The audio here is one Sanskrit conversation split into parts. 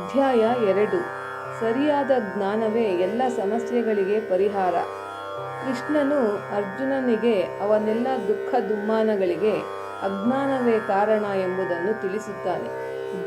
ಅಧ್ಯಾಯ 2. ಸರಿಯಾದ ಜ್ಞಾನವೇ ಎಲ್ಲ ಸಮಸ್ಯೆಗಳಿಗೆ ಪರಿಹಾರ. ಕೃಷ್ಣನು ಅರ್ಜುನನಿಗೆ ಅವನೆಲ್ಲ ದುಃಖ ದುಮ್ಮಾನಗಳಿಗೆ ಅಜ್ಞಾನವೇ ಕಾರಣ ಎಂಬುದನ್ನು ತಿಳಿಸುತ್ತಾನೆ.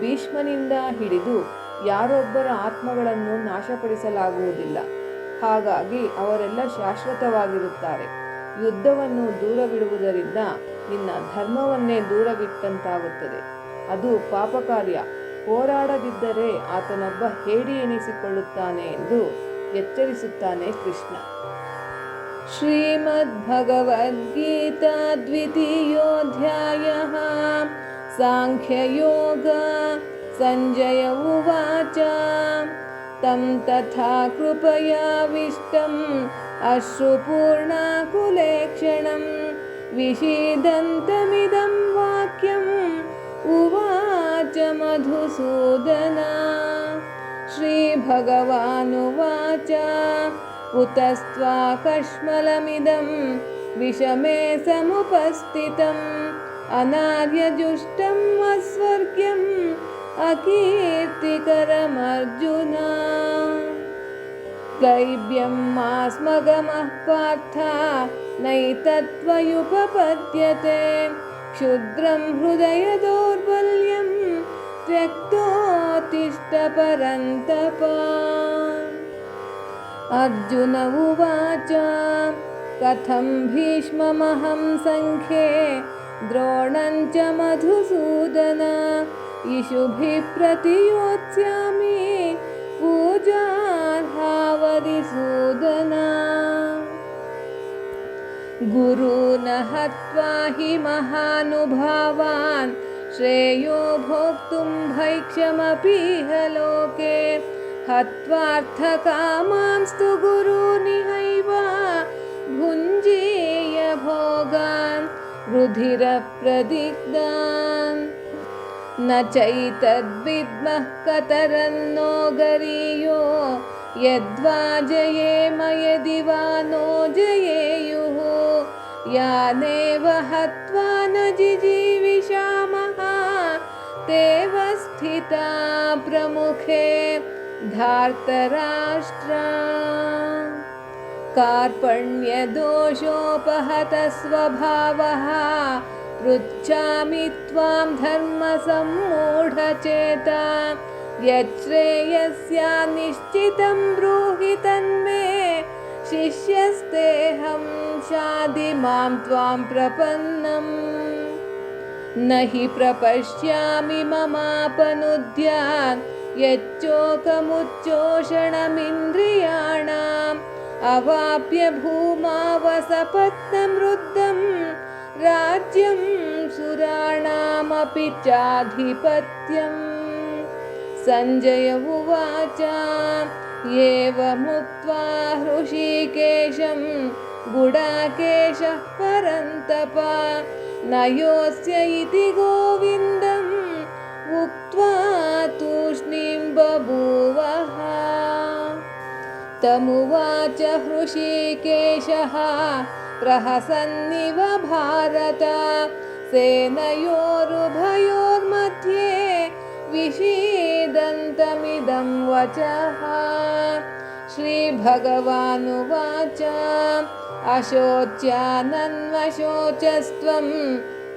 ಭೀಷ್ಮನಿಂದ ಹಿಡಿದು ಯಾರೊಬ್ಬರ ಆತ್ಮಗಳನ್ನು ನಾಶಪಡಿಸಲಾಗುವುದಿಲ್ಲ, ಹಾಗಾಗಿ ಅವರೆಲ್ಲ ಶಾಶ್ವತವಾಗಿರುತ್ತಾರೆ. ಯುದ್ಧವನ್ನು ದೂರವಿಡುವುದರಿಂದ ನಿನ್ನ ಧರ್ಮವನ್ನೇ ದೂರವಿಟ್ಟಂತಾಗುತ್ತದೆ. ಅದು ಪಾಪಕಾರ್ಯ. ಹೋರಾಡದಿದ್ದರೆ ಆತನೊಬ್ಬ ಹೇಡಿ ಎನಿಸಿಕೊಳ್ಳುತ್ತಾನೆ ಎಂದು ಎಚ್ಚರಿಸುತ್ತಾನೆ ಕೃಷ್ಣ. ಶ್ರೀಮದ್ಭಗವದ್ಗೀತಾ ದ್ವಿತೀಯೋಧ್ಯಾಯಃ. ಸಾಂಖ್ಯಯೋಗ. ಸಂಜಯ ಉವಾಚ. ತಂ ತಥಾ ಕೃಪಯಾವಿಷ್ಟಂ ಅಶ್ರುಪೂರ್ಣಾಕುಲೇಕ್ಷಣಂ ವಿಷೀದಂತಮಿದಂ ವಾಕ್ಯಂ ಉವಾಚ ಮಧುಸೂದನ. ಶ್ರೀಭಗವಾನುವಾಚ. ಕುತಸ್ತ್ವಾಕಶ್ಮಲಮಿದಂ ವಿಷಮೇ ಸಮುಪಸ್ಥಿತಂ ಅನಾರ್ಯಜುಷ್ಟಂ ಅಸ್ವರ್ಗ್ಯಂ ಅಕೀರ್ತಿಕರಮರ್ಜುನ. ಕ್ಲೈಬ್ಯಂ ಮಾಸ್ಮಗಮಃ ಪಾರ್ಥ ನೈತತ್ವಯುಪಪದ್ಯತೆ ಕ್ಷುದ್ರಂ ಹೃದಯ ದೌರ್ಬಲ್ಯಂ ತ್ಯಕ್ತೋತ್ತಿಷ್ಠ ಪರಂತಪ. ಅರ್ಜುನ ಉವಾಚ. ಕಥಂ ಭೀಷ್ಮಮಹಂ ಸಂಖ್ಯೆ ದ್ರೋಣಂಚ ಮಧುಸೂದನ ಇಷುಭಿಃ ಪ್ರತಿಯೋತ್ಸ್ಯಾಮಿ ಪೂಜಾರ್ಹಾವರಿಸೂದನ. ಗುರೂನ್ ಹತ್ವಾ ಹಿ ಮಹಾನುಭಾವಾನ್ ಶ್ರೇಯೋ ಭೋಕ್ತುಂ ಭೈಕ್ಷಮಪೀಹ ಲೋಕೆ ಹತ್ವಾರ್ಥಕಾಮಾಂಸ್ತು ಗುರೂನಿಹೈವ ಭುಂಜೀಯ ಭೋಗಾನ್ ರುಧಿರಪ್ರದಿಗ್ಧಾನ್. ನ ಚೈತದ್ವಿದ್ಮಃ ಕತರನ್ನೋ ಗರೀಯೋ ಯದ್ವಾ ಜಯೇಮ ಯದಿ ವಾ ನೋ ಜಯೇಯುಃ. ಯಾನೇವ ಹತ್ವಾ ನ ಜಿಜೀವಿಷಾಮಃ ತೇವ ಸ್ಥಿತಾ ಪ್ರಮುಖೇ ಧಾರ್ತರಾಷ್ಟ್ರ. ಕಾರ್ಪಣ್ಯದೋಷೋಪಹತ ಸ್ವಭಾವಃ ಪೃಚ್ಛಾಮಿ ತ್ವಾಂ ಧರ್ಮಸಮ್ಮೂಢಚೇತ. ಯಚ್ಛ್ರೇಯಸ್ಯಾ ನಿಶ್ಚಿತಂ ಬ್ರೂಹಿ ತನ್ಮೇ ಶಿಷ್ಯಸ್ತೇಹಂ ಶಾಧಿ ಮಾಂ ತ್ವಾಂ ಪ್ರಪನ್ನಂ. ನ ಹಿ ಪ್ರಪಶ್ಯಾಮಿ ಮಮಾಪನುದ್ಯಾನ್ ಯಚ್ಚೋಕಮುಚ್ಚೋಷಣಮಿಂದ್ರಿಯಾಣಾಂ ಅವಾಪ್ಯ ಭೂಮಾವಸಪತ್ನಂ ವೃದ್ಧಂ ರಾಜ್ಯಂ ಸುರಾಣಾಮಪಿ ಚಾಧಿಪತ್ಯಂ. ಸಂಜಯ ಉವಾಚ. ಏವಮುಕ್ತ್ವಾ ಹೃಷೀಕೇಶಂ ಗುಡಾಕೇಶಃ ಪರಂತಪ ನ ಯೋಸ್ಯ ಇತಿ ಗೋವಿಂದಂ ಉಕ್ತ್ವಾ ತೂಷ್ಣೀಂ ಬಭೂವಃ. ತಮುವಾಚ ಹೃಷೀಕೇಶಃ ಪ್ರಹಸನ್ನಿವ ಭಾರತ ಸೇನಯೋರುಭಯೋರ್ಮಧ್ಯೆ ವಿಷೀದಂತಮಿದಂ ವಚಃ. ಶ್ರೀಭಗವಾನುವಾಚ. ಅಶೋಚ್ಯಾನನ್ವಶೋಚಸ್ತ್ವಂ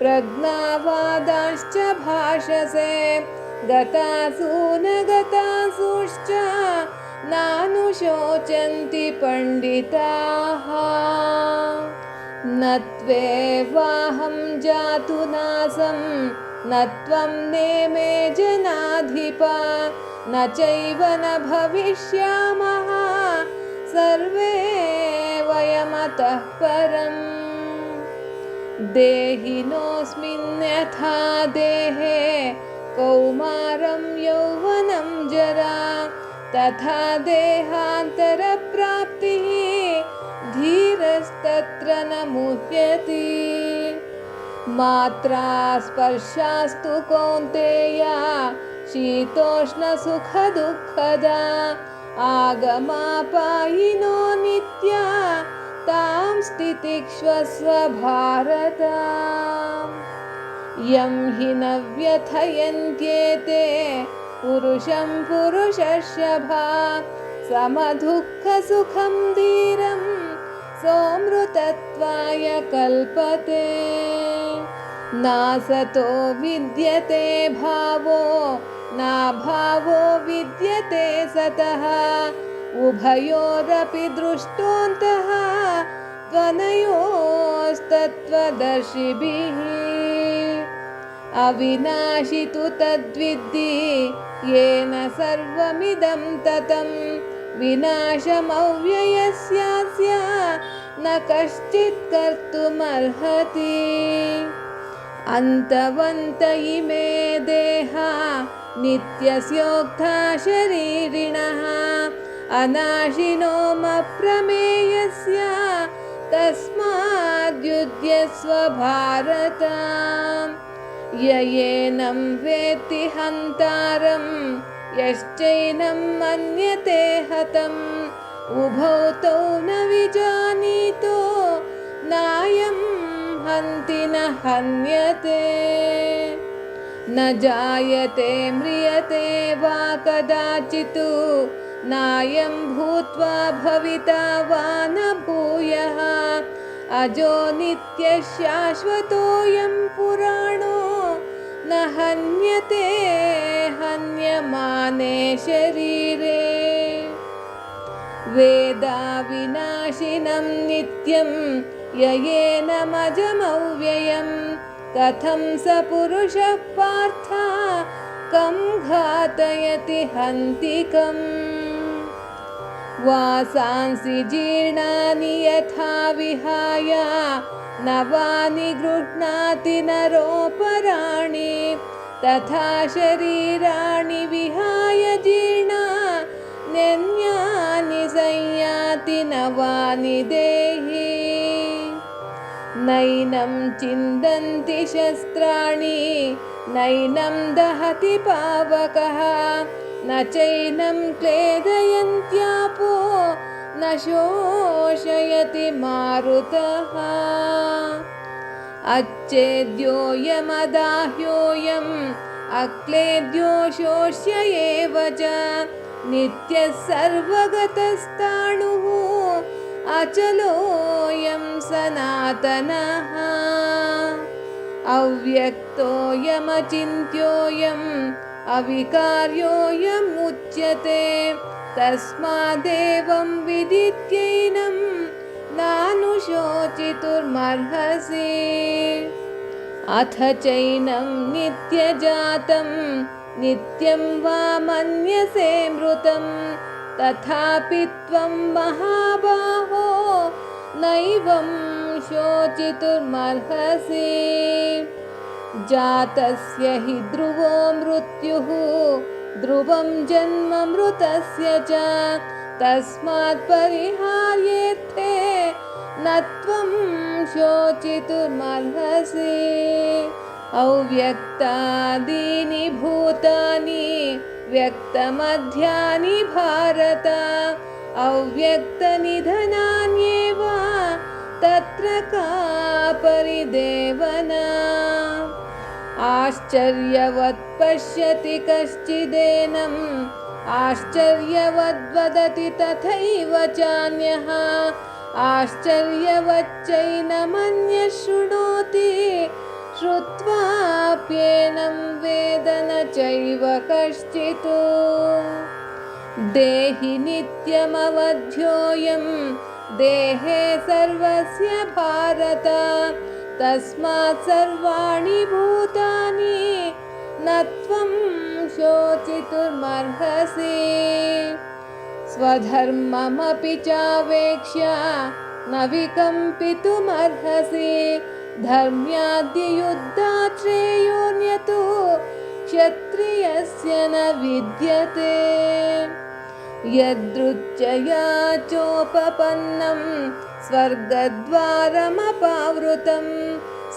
ಪ್ರಜ್ಞಾವಾದಾಶ್ಚ ಭಾಷಸೆ ಗತಾಸೂನ ಗತಾಸೂಶ್ಚ ನಾನುಶೋಚಂತಿ ಪಂಡಿತಾಃ. ನ ತ್ವೇವಾಹಂ ಜಾತು ನಾಸಂ ನ ತ್ವಂ ನೇಮೇ ಜನಾಧಿಪ ನ ಚೈವ ನ ಭವಿಷ್ಯಾಮಃ ಸರ್ವೇ ವಯಮತಃ ಪರಂ. ದೇಹಿನೋಸ್ಮಿನ್ ಯಥಾ ದೇಹೇ ಕೌಮಾರಂ ಯೌವನಂ ಜರಾ ತಥಾ ದೇಹಾಂತರ ಪ್ರಾಪ್ತಿಃ ಧೀರಸ್ತತ್ರ ನ ಮುಹ್ಯತಿ. ಮಾತ್ರಾ ಸ್ಪರ್ಶಾಸ್ತು ಕೌಂತೆಯ ಶೀತೋಷ್ಣ ಸುಖ ದುಃಖದ ಆಗಮಾಪಾಯಿನೋ ನಿತ್ಯ ತಾಂ ಸ್ಥಿತಿಕ್ಷ್ವಸ್ವ ಭಾರತ. ಯಂ ಹಿ ನ ವ್ಯಥಯಂತ್ಯೇತೆ पुरुषं पुरुषर्षभा समदुःखसुखं धीरं सोऽमृतत्वाय कल्पते नासतो विद्यते भावो नाभावो विद्यते सतः उभयोरपि दृष्टोऽन्तः त्वनयोस्तत्त्वदर्शिभिः अविनाशि तु तद्विद्धि येन सर्वमिदं ततं विनाशमव्ययस्यास्य न कश्चित् कर्तुमर्हति अन्तवन्त इमे देहा नित्यस्योक्ता शरीरिणः अनाशिनो मप्रमेयस्य तस्माद्युध्यस्व भारत ययेनं वेत्ति हन्तारं यश्चैनं मन्यते हतम् उभौ तौ न विजानीतो नायं हन्ति न हन्यते न जायते म्रियते वा कदाचित् नायं भूत्वा भविता वा न भूयः अजो नित्यशाश्वतोऽयं पुराणो न हन्यते हन्यमाने शरीरे वेदाविनाशिनं नित्यं ययेनमजमव्ययं कथं स पुरुषः पार्थ कं घातयति हन्तिकम् वासांसि जीर्णानि यथा विहाय नवानि गृह्णाति नरोपराणि तथा शरीराणि विहाय जीर्णान्यन्यानि संयाति नवानि देहि नैनं छिन्दन्ति शस्त्राणि नैनं दहति पावकः न चैनं क्लेदयन्त्यापो न शोषयति मारुतः अच्छेद्योऽयमदाह्योऽयम् अक्लेद्यो शोष्य एव च नित्यः सर्वगतस्ताणुः अचलोऽयं सनातनः अव्यक्तोऽयमचिन्त्योऽयम् अविकार्योऽयमुच्यते तस्मादेवं विदित्यैनं नानुशोचितुमर्हसि अथ चैनं नित्यजातं नित्यं वा मन्यसे मृतं तथापि त्वं महाबाहो नैवं शोचितुमर्हसि जातस्य हि ध्रुवो मृत्युः ध्रुवं जन्म मृतस्य च तस्मात् परिहार्येऽर्थे न त्वं शोचितुमर्हसि अव्यक्तादीनि भूतानि व्यक्तमध्यानि भारत अव्यक्तनिधनान्येव तत्र का परिदेवना आश्चर्यवत् पश्यति कश्चिदेनम् आश्चर्यवद्वदति तथैव चान्यः आश्चर्यवच्चैनमन्यः शृणोति श्रुत्वाप्येनं वेद न चैव कश्चित् देहि नित्यमवध्योऽयं देहे सर्वस्य भारत तस्मात् सर्वाणि भूतानि न त्वं शोचितुमर्हसि स्वधर्ममपि चावेक्ष्य न विकम्पितुमर्हसि धर्म्याद्ययुद्धात् श्रेयोऽन्यतो क्षत्रियस्य न विद्यते यदृच्छया चोपपन्नं स्वर्गद्वारमपावृतं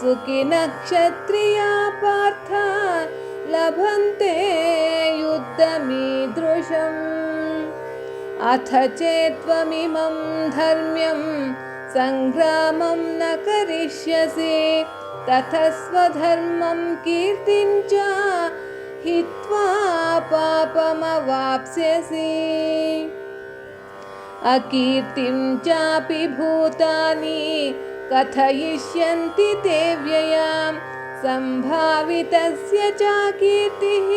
सुखिनः क्षत्रिया पार्थ लभन्ते युद्धमीदृशम् अथ चेत्त्वमिमं धर्म्यं सङ्ग्रामं न करिष्यसि ततः स्वधर्मं कीर्तिं च हित्वा पापमवाप्स्यसि अकीर्तिं चापि भूतानि कथयिष्यन्ति ते व्ययाम् सम्भावितस्य च कीर्तिः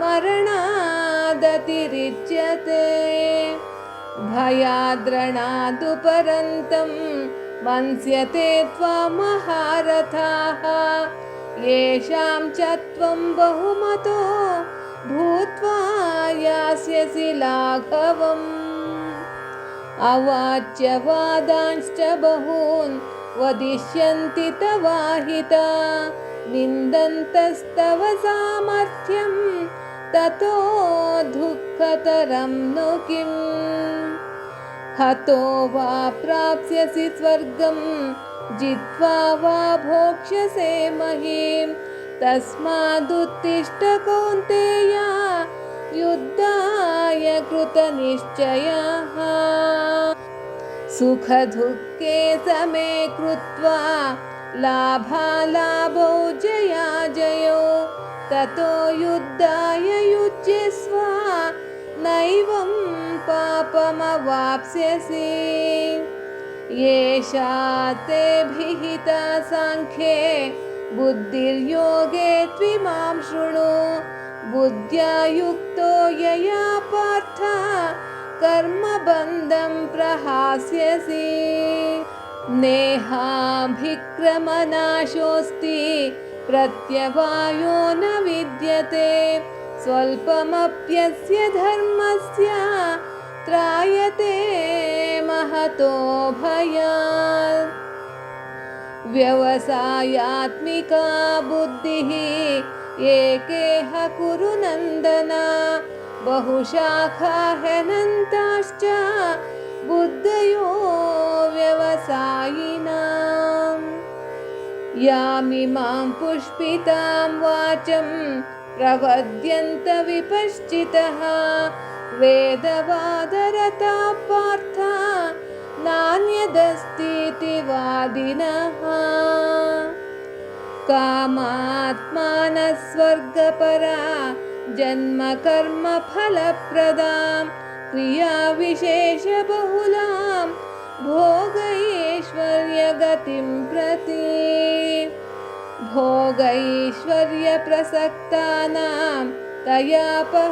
मरणादतिरिच्यते भयाद्रणादुपरन्तं मन्स्यते त्वां महारथाः येषां च त्वं बहुमतो भूत्वा यास्यसि लाघवम् अवाच्य वादांश्च बहून् वदिष्यन्ति तवाहिता निन्दन्तस्तव सामर्थ्यं ततो दुःखतरं नु किम् हतो वा प्राप्स्यसि स्वर्गं जित्वा वा भोक्ष्यसे महीं तस्मादुत्तिष्ठ कौन्तेय युद्धाय कृतनिश्चयः सुखदुःखे समे कृत्वा लाभालाभौ जयाजयौ ततो युद्धाय युज्यस्व नैवं पापमवाप्स्यसि येषा ते भिहिता साङ्ख्ये बुद्धिर्योगे त्विमां शृणु बुद्ध्या युक्तो यया पार्थ कर्मबन्धं प्रहास्यसि नेहाभिक्रमनाशोऽस्ति प्रत्यवायो न विद्यते स्वल्पमप्यस्य धर्मस्य त्रायते महतो भयात् व्यवसायात्मिका बुद्धिः एकेह कुरु नन्दन बहुशाखा ह्यनन्ताश्च बुद्धयो व्यवसायिनाम् यामिमां पुष्पितां वाचं प्रवद्यन्त विपश्चितः वेदवादरता पार्थ नान्यदस्तीति वादिनः कामात्मानः स्वर्गपरा जन्मकर्मफलप्रदां क्रियाविशेषबहुलां भोगैश्वर्यगतिं प्रति भोगैश्वर्यप्रसक्तानां तयापहृतचेतसां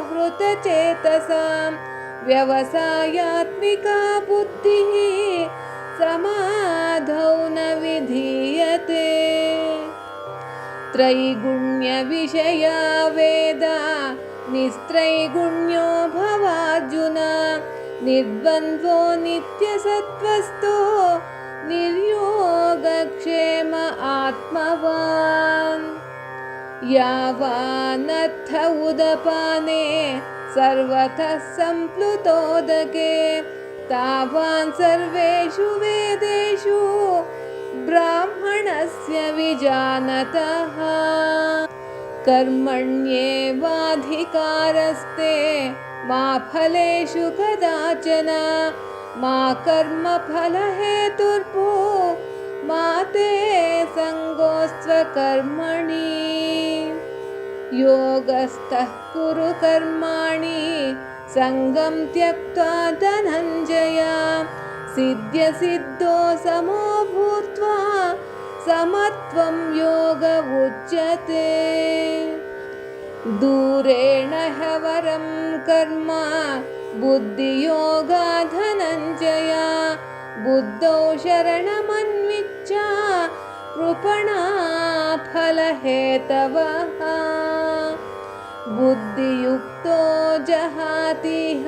व्यवसायात्मिका बुद्धिः समाधौ न विधीयते त्रैगुण्यविषया वेदा निस्त्रैगुण्यो भवार्जुन निर्द्वन्द्वो नित्यसत्त्वस्थो निर्योगक्षेम आत्मवान् यावानर्थ उदपाने सर्वतः सम्प्लुतोदके तावान् सर्वेषु वेदेषु ब्राह्मणस्य विजानतः कर्मण्येवाधिकारस्ते मा फलेषु कदाचन मा कर्मफलहेतुर्भो मा ते सङ्गोऽस्त्वकर्मणि योगस्थः कुरु कर्माणि सङ्गं त्यक्त्वा धनञ्जय सिद्ध्यसिद्धो समो भूत्वा समत्वं योग उच्यते दूरेण ह्यवरं कर्म बुद्धियोगा धनञ्जय बुद्धौ शरणमन्विच्छ कृपणा फलहेतवः बुद्धियुक्तो जहातिह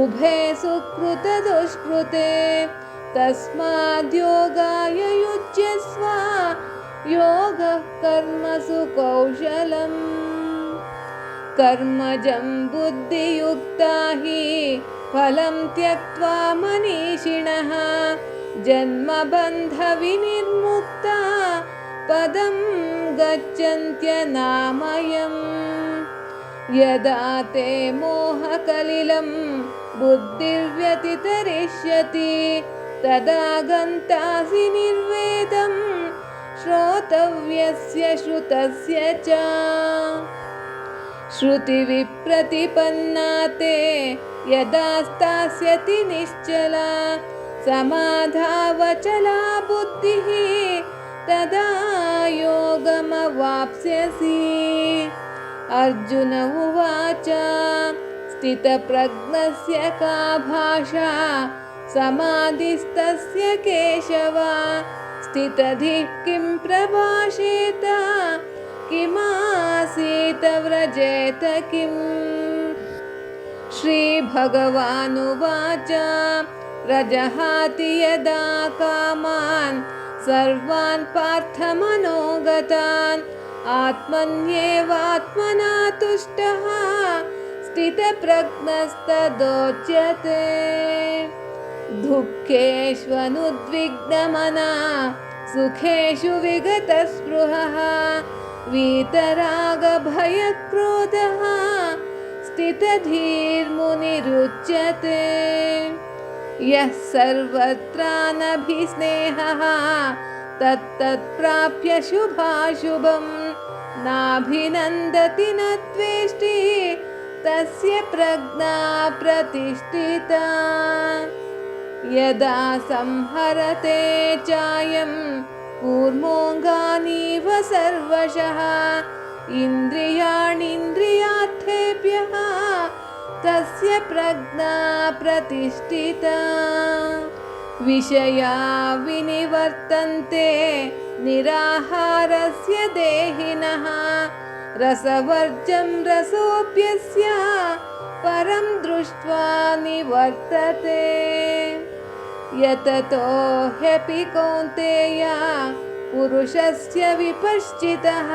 उभे सुकृतदुष्कृते तस्माद्योगाय युज्यस्व योगः कर्मसु कौशलम् कर्मजं बुद्धियुक्ता हि फलं त्यक्त्वा मनीषिणः जन्मबन्धविनिर्मुक्ता पदं गच्छन्त्यनामयम् यदा ते मोहकलिलं बुद्धिर्व्यतितरिष्यति तदा गन्तासि निर्वेदं श्रोतव्यस्य श्रुतस्य च श्रुतिविप्रतिपन्ना ते यदा स्थास्यति निश्चला समाधावचला बुद्धिः तदा योगमवाप्स्यसि। अर्जुन उवाच स्थितप्रज्ञस्य का भाषा समाधिस्तस्य केशव स्थितधिः किं प्रभाषेत किमासीत व्रजेत किम्। श्रीभगवानुवाच प्रजहाति यदा कामान् सर्वान् पार्थमनोगतान् आत्मन्येवात्मना तुष्टः स्थितप्रज्ञस्तदोच्यते। दुःखेष्वनुद्विग्नमना सुखेषु विगतस्पृहः वीतरागभयक्रोधः स्थितधीर्मुनिरुच्यते। यः सर्वत्रानभिस्नेहः तत्तत्प्राप्य शुभाशुभं नाभिनन्दति न द्वेष्टि तस्य प्रज्ञा प्रतिष्ठिता। यदा संहरते चायं कूर्मोऽङ्गानीव सर्वशः इन्द्रियाणीन्द्रियार्थेभ्यः तस्य प्रज्ञा प्रतिष्ठिता। विषया विनिवर्तन्ते निराहारस्य देहिनः रसवर्जं रसोऽप्यस्य परं दृष्ट्वा निवर्तते। यततो ह्यपि कौन्तेय पुरुषस्य विपश्चितः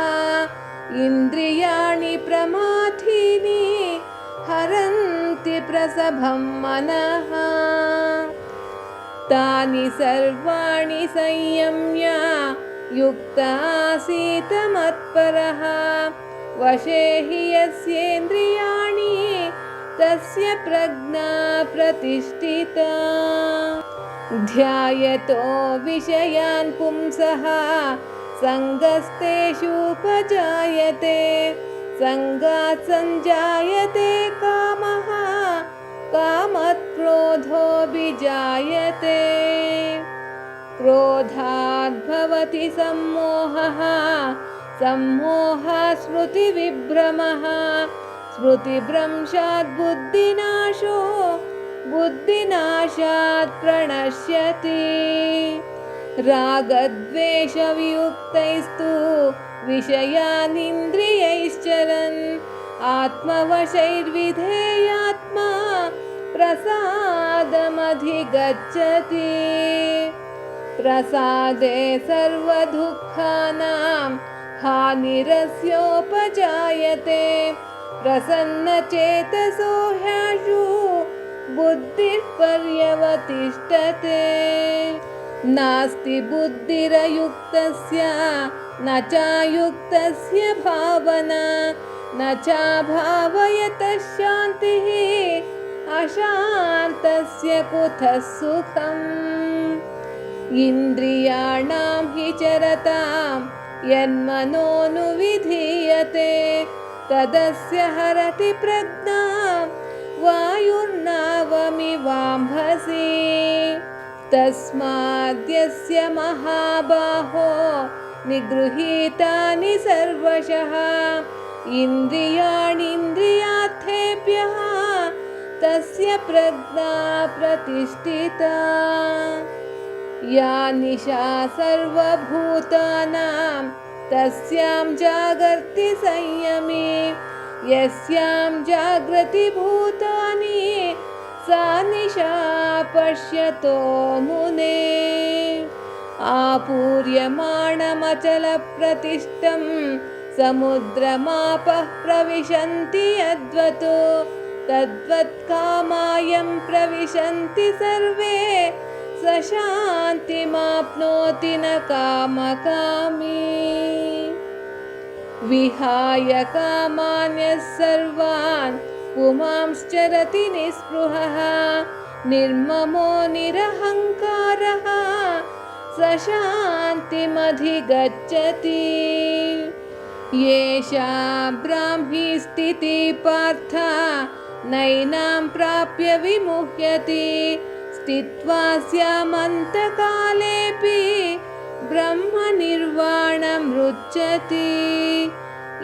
इन्द्रियाणि प्रमाथीनि हरन्ति प्रसभं मनः। तानि सर्वाणि संयम्य युक्त आसीत् मत्परः वशे हि यस्येन्द्रियाणि तस्य प्रज्ञा प्रतिष्ठिता। ध्यायतो विषयान् पुंसः सङ्गस्तेषूपजायते सङ्गात् सञ्जायते कामः कामात् क्रोधोऽभिजायते। क्रोधात् भवति सम्मोहः सम्मोहात् स्मृतिविभ्रमः स्मृतिभ्रंशात् बुद्धिनाशो बुद्धिनाशात् प्रणश्यति। रागद्वेषवियुक्तैस्तु विषयानिन्द्रियैश्चरन् आत्मवशैर्विधेयात्मा प्रसादमधिगच्छति। प्रसादे सर्वदुःखानां हानिरस्योपजायते प्रसन्नचेतसो ह्याशु बुद्धिः पर्यवतिष्ठते। नास्ति बुद्धिरयुक्तस्य न चायुक्तस्य भावना न चाभावयतः शान्तिः अशान्तस्य कुतः सुखम्। इन्द्रियाणां हि चरतां यन्मनोनुविधीयते तदस्य हरति प्रज्ञां वायुर्नावमिवाम्भसि। तस्माद्यस्य महाबाहो निगृहीतानि सर्वशः इन्द्रियाणीन्द्रियार्थेभ्यः तस्य प्रज्ञा प्रतिष्ठिता। या निशा सर्वभूतानां तस्यां जागर्ति संयमी यस्यां जागृति भूतानि सा निशा पश्यतो मुने। आपूर्यमाणमचलप्रतिष्ठं समुद्रमापः प्रविशन्ति यद्वतो तद्वत् कामायं प्रविशन्ति सर्वे स शान्तिमाप्नोति न कामकामी। विहाय कामान्यः सर्वान् पुमांश्चरति निःस्पृहः निर्ममो निरहङ्कारः स शान्तिमधिगच्छति। येषा ब्राह्मी स्थितिः पार्थ नैनां प्राप्य विमुह्यति स्थित्वा स्यामन्तकालेऽपि ब्रह्मनिर्वाणमृच्छति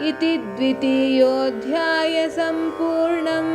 इति द्वितीयोऽध्यायः सम्पूर्णम्।